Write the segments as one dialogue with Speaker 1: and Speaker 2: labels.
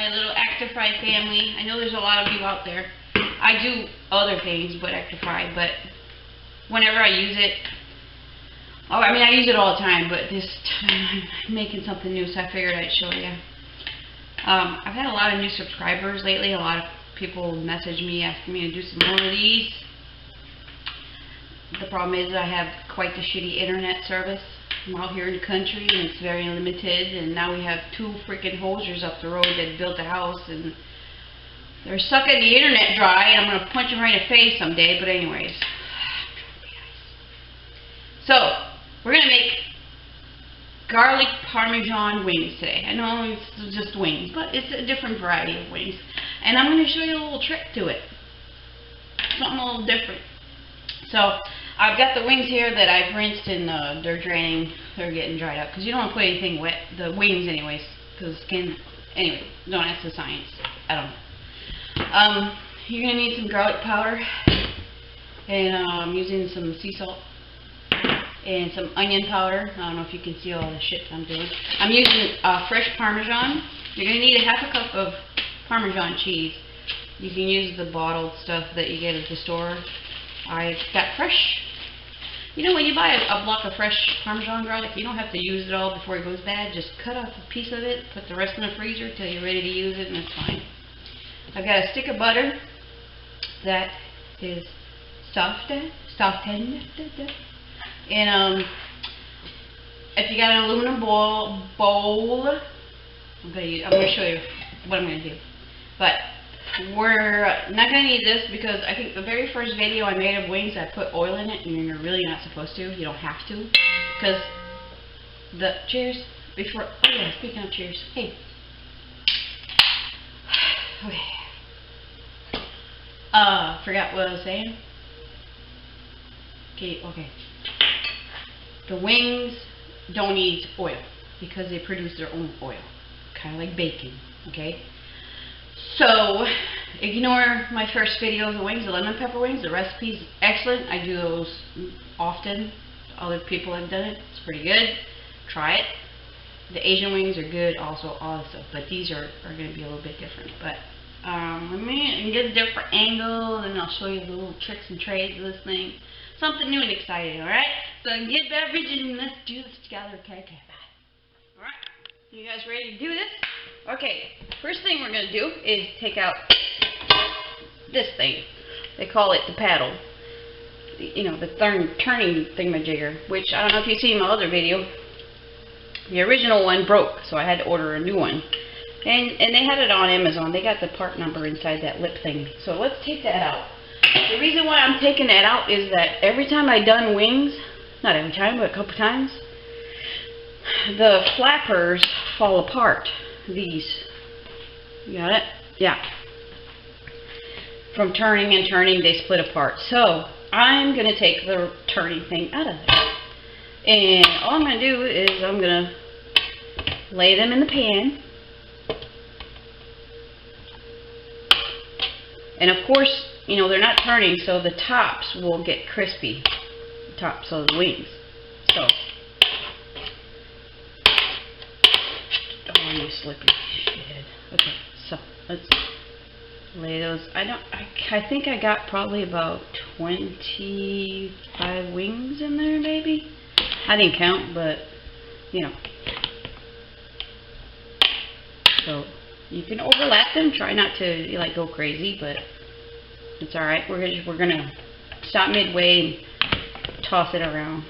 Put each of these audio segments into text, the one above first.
Speaker 1: my little Actifry family. I know there's a lot of you out there. I do other things but Actifry, but whenever I use it, oh, I mean, I use it all the time, but this time I'm making something new, so I figured I'd show you. I've had a lot of new subscribers lately. A lot of people message me asking me to do some more of these. The problem is I have quite the shitty internet service. I'm out here in the country and it's very limited, and now we have two freaking hosers up the road that built a house and they're sucking the internet dry, and I'm going to punch them right in the face someday, but anyways. So, we're going to make garlic Parmesan wings today. I know it's just wings, but it's a different variety of wings. And I'm going to show you a little trick to it. Something a little different. So, I've got the wings here that I've rinsed and they're draining. They're getting dried up. Because you don't want to put anything wet. The wings anyways. Because skin, anyway, don't ask the science. I don't know. You're going to need some garlic powder. And I'm using some sea salt. And some onion powder. I don't know if you can see all the shit I'm doing. I'm using fresh Parmesan. You're going to need a half a cup of Parmesan cheese. You can use the bottled stuff that you get at the store. I got fresh. You know, when you buy a block of fresh Parmesan garlic, you don't have to use it all before it goes bad. Just cut off a piece of it, put the rest in the freezer till you're ready to use it, and it's fine. I've got a stick of butter that is softened. And if you got an aluminum bowl, I'm gonna show you what I'm gonna do. But we're not gonna need this because I think the very first video I made of wings, I put oil in it, and you're really not supposed to. You don't have to, because the cheers before. Oh yeah, speaking of cheers, hey. Okay. Forgot what I was saying. Okay. The wings don't need oil because they produce their own oil, kind of like bacon, okay? So, ignore my first video of the wings, the lemon pepper wings. The recipe's excellent. I do those often. Other people have done it. It's pretty good. Try it. The Asian wings are good also, all this stuff, but these are going to be a little bit different. But let me get a different angle, and I'll show you the little tricks and trades of this thing. Something new and exciting, alright? So get beverage and let's do this together, okay? Alright, you guys ready to do this? Okay, first thing we're going to do is take out this thing. They call it the paddle. You know, the turning thingamajigger, which I don't know if you've seen my other video. The original one broke, so I had to order a new one. And they had it on Amazon. They got the part number inside that lip thing. So let's take that out. The reason why I'm taking that out is that every time I done wings, not every time, but a couple times, the flappers fall apart. These. You got it? Yeah. From turning and turning, they split apart. So, I'm going to take the turning thing out of there. And all I'm going to do is I'm going to lay them in the pan. And of course, you know, they're not turning, so the tops will get crispy. The tops of the wings. So, oh, you slippy shithead. Okay, so let's lay those. I think I got probably about 25 wings in there, maybe. I didn't count, but you know. So you can overlap them. Try not to like go crazy, but it's all right. We're gonna stop midway and toss it around.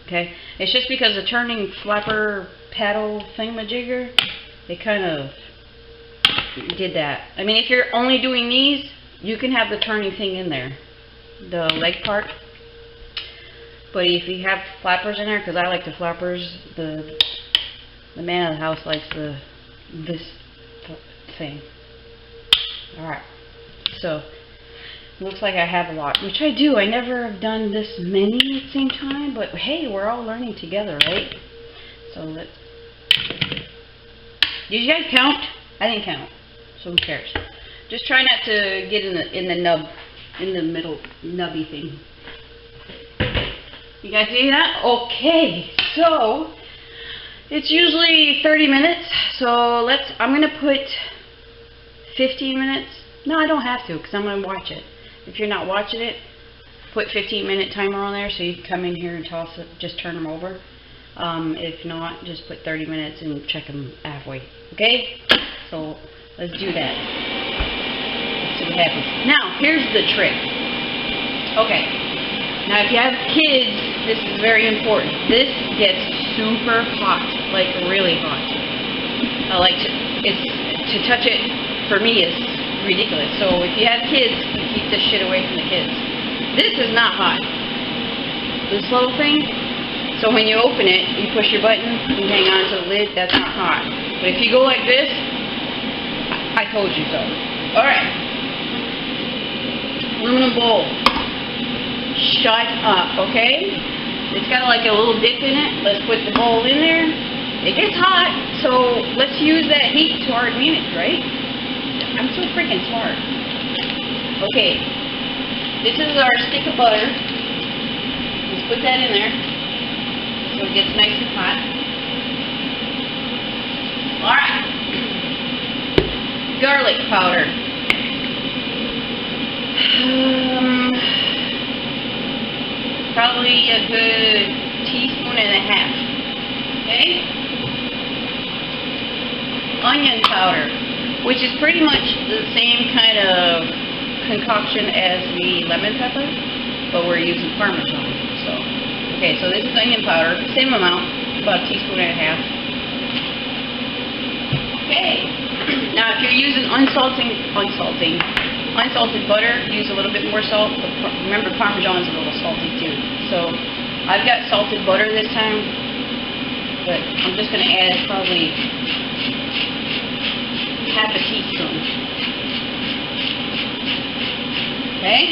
Speaker 1: Okay. It's just because the turning flapper paddle thingamajigger, they kind of did that. I mean, if you're only doing these, you can have the turning thing in there, the leg part. But if you have flappers in there, because I like the flappers, the man of the house likes this thing. Alright, so looks like I have a lot, which I do. I never have done this many at the same time, but hey, we're all learning together, right? So let's. Did you guys count? I didn't count, so who cares? Just try not to get in the middle nubby thing. You guys see that? Okay, so it's usually 30 minutes. So I'm gonna put 15 minutes? No, I don't have to, because I'm going to watch it. If you're not watching it, put 15-minute timer on there so you can come in here and toss it, just turn them over. If not, just put 30 minutes and check them halfway. Okay? So let's do that. Let's see what happens. Now, here's the trick. Okay. Now, if you have kids, this is very important. This gets super hot, like really hot. I like to touch it, for me, is ridiculous. So if you have kids, keep this shit away from the kids. This is not hot. This little thing, so when you open it, you push your button, you hang on to the lid, that's not hot. But if you go like this, I told you so. Alright. Aluminum bowl. Shut up, okay? It's got like a little dip in it. Let's put the bowl in there. It gets hot, so let's use that heat to our advantage, right? I'm so freaking smart. Okay. This is our stick of butter. Let's put that in there so it gets nice and hot. Alright. Garlic powder. Probably a good teaspoon and a half. Okay? Onion powder, which is pretty much the same kind of concoction as the lemon pepper, but we're using Parmesan. So, okay, so this is onion powder, same amount, about a teaspoon and a half. Okay, now if you're using unsalted butter, use a little bit more salt. But remember, Parmesan's a little salty too. So I've got salted butter this time, but I'm just going to add probably half a teaspoon. Okay?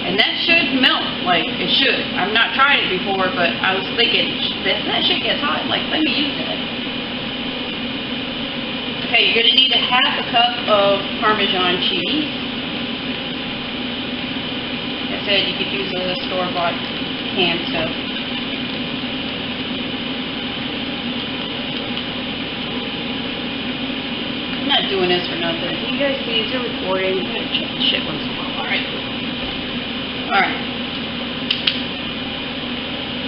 Speaker 1: And that should melt like it should. I've not tried it before, but I was thinking, that shit gets hot. Like, let me use that. Okay, you're going to need a half a cup of Parmesan cheese. Like I said, you could use the store-bought canned stuff. I'm not doing this for nothing. You guys see, it's a recording. I'm going to check the shit once in a while. Alright. Alright.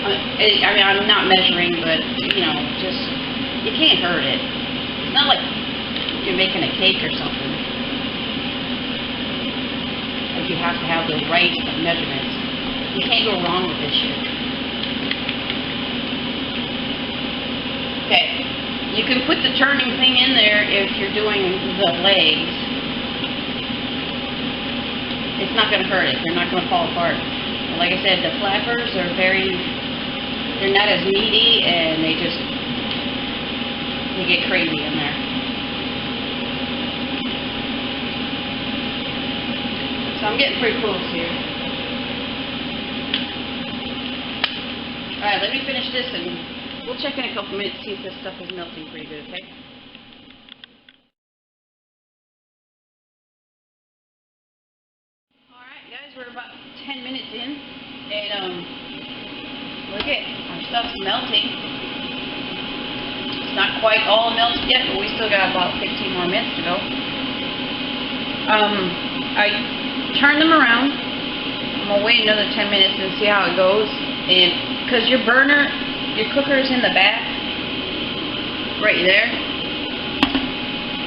Speaker 1: I mean, I'm not measuring, but, you know, just, you can't hurt it. It's not like you're making a cake or something. Like you have to have the right measurements. You can't go wrong with this shit. Okay. You can put the turning thing in there if you're doing the legs. It's not going to hurt it. They're not going to fall apart. But like I said, the flappers are they're not as meaty, and they get crazy in there. So I'm getting pretty close here. Alright, let me finish this and we'll check in a couple minutes to see if this stuff is melting pretty good, okay? Alright guys, we're about 10 minutes in, and look at, our stuff's melting. It's not quite all melted yet, but we still got about 15 more minutes to go. I turn them around. I'm going to wait another 10 minutes and see how it goes. And because your cooker is in the back, right there,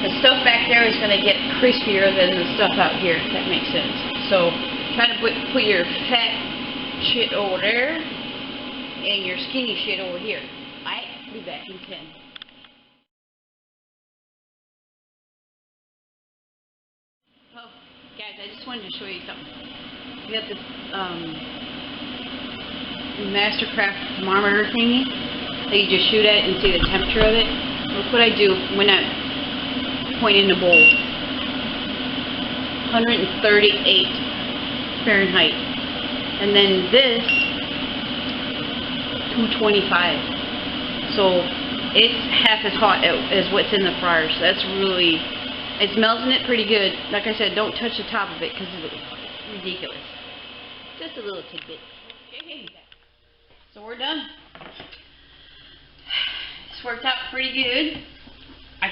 Speaker 1: the stuff back there is going to get crispier than the stuff out here, if that makes sense. So try to put your fat shit over there and your skinny shit over here. Alright, be back in 10. Oh, guys, I just wanted to show you something. We got this Mastercraft thermometer thingy that you just shoot at and see the temperature of it. Look what I do when I point in the bowl. 138 Fahrenheit. And then this, 225. So it's half as hot as what's in the fryer. So that's really, it's melting it pretty good. Like I said, don't touch the top of it because it's ridiculous. Just a little tidbit. Okay. So we're done. This worked out pretty good.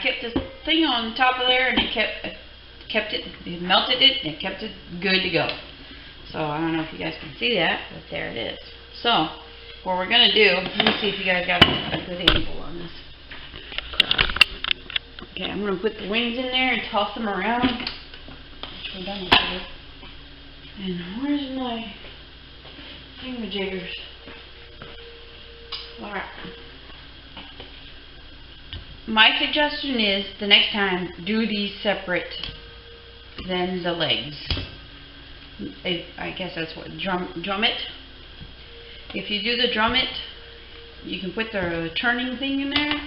Speaker 1: kept this thing on top of there, and it it melted it, and it kept it good to go. So I don't know if you guys can see that, but there it is. So what we're gonna do, let me see if you guys got a good angle on this. Okay, I'm gonna put the wings in there and toss them around. We're done with it. And where's my thingamajiggers? Alright. My suggestion is, the next time, do these separate than the legs. I guess that's what, drum it. If you do the drum it, you can put the turning thing in there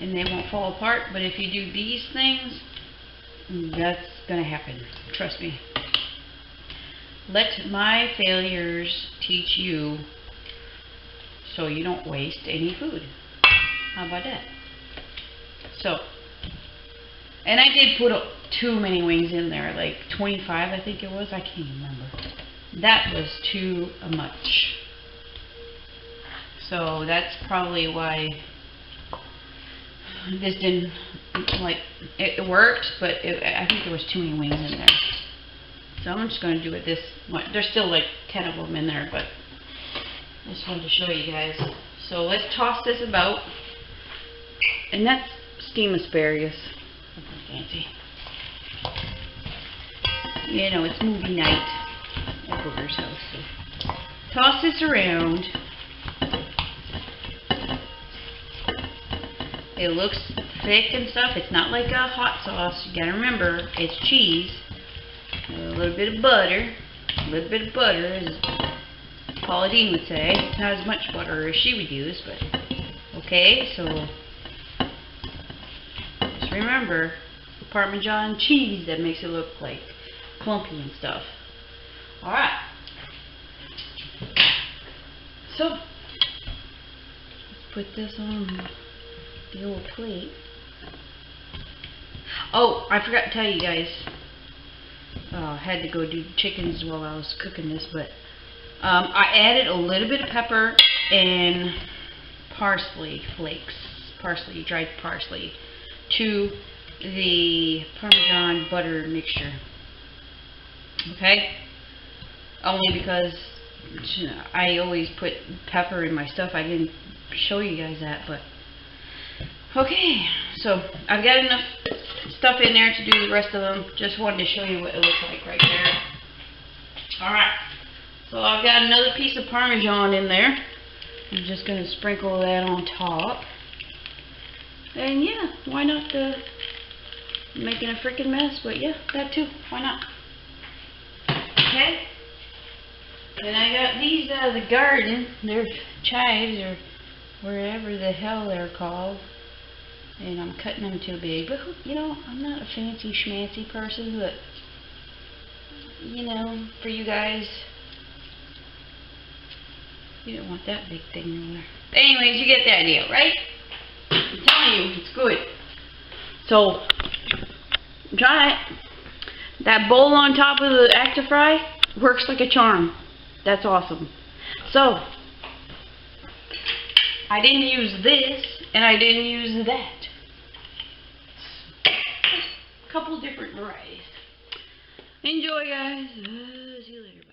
Speaker 1: and they won't fall apart. But if you do these things, that's going to happen. Trust me. Let my failures teach you so you don't waste any food. How about that? So, and I did put too many wings in there, like 25 I think it was. I can't remember. That was too much. So that's probably why this didn't, like, it worked, but I think there was too many wings in there. So I'm just going to do it this one. There's still like 10 of them in there, but I just wanted to show you guys. So let's toss this about. And that's steamed asparagus. Nothing fancy. You know, it's movie night at Booger's house. So toss this around. It looks thick and stuff. It's not like a hot sauce. You gotta remember, it's cheese. A little bit of butter. A little bit of butter, as Paula Dean would say. Not as much butter as she would use, but okay, so just remember the Parmesan cheese that makes it look like clumpy and stuff. Alright. So let's put this on the old plate. Oh, I forgot to tell you guys. I had to go do chickens while I was cooking this, but I added a little bit of pepper and parsley flakes, dried parsley, to the Parmesan butter mixture. Okay? Only because I always put pepper in my stuff. I didn't show you guys that, but okay. So I've got enough stuff in there to do the rest of them. Just wanted to show you what it looks like right there. Alright. So I've got another piece of Parmesan in there. I'm just going to sprinkle that on top. And yeah, why not making a freaking mess, but yeah, that too. Why not? Okay. And I got these out of the garden. They're chives or wherever the hell they're called. And I'm cutting them too big. But, you know, I'm not a fancy schmancy person, but, you know, for you guys, you don't want that big thing in there. But anyways, you get the idea, right? I'm telling you, it's good. So, try it. That bowl on top of the Actifry works like a charm. That's awesome. So, I didn't use this, and I didn't use that. A couple different varieties. Enjoy, guys. See you later.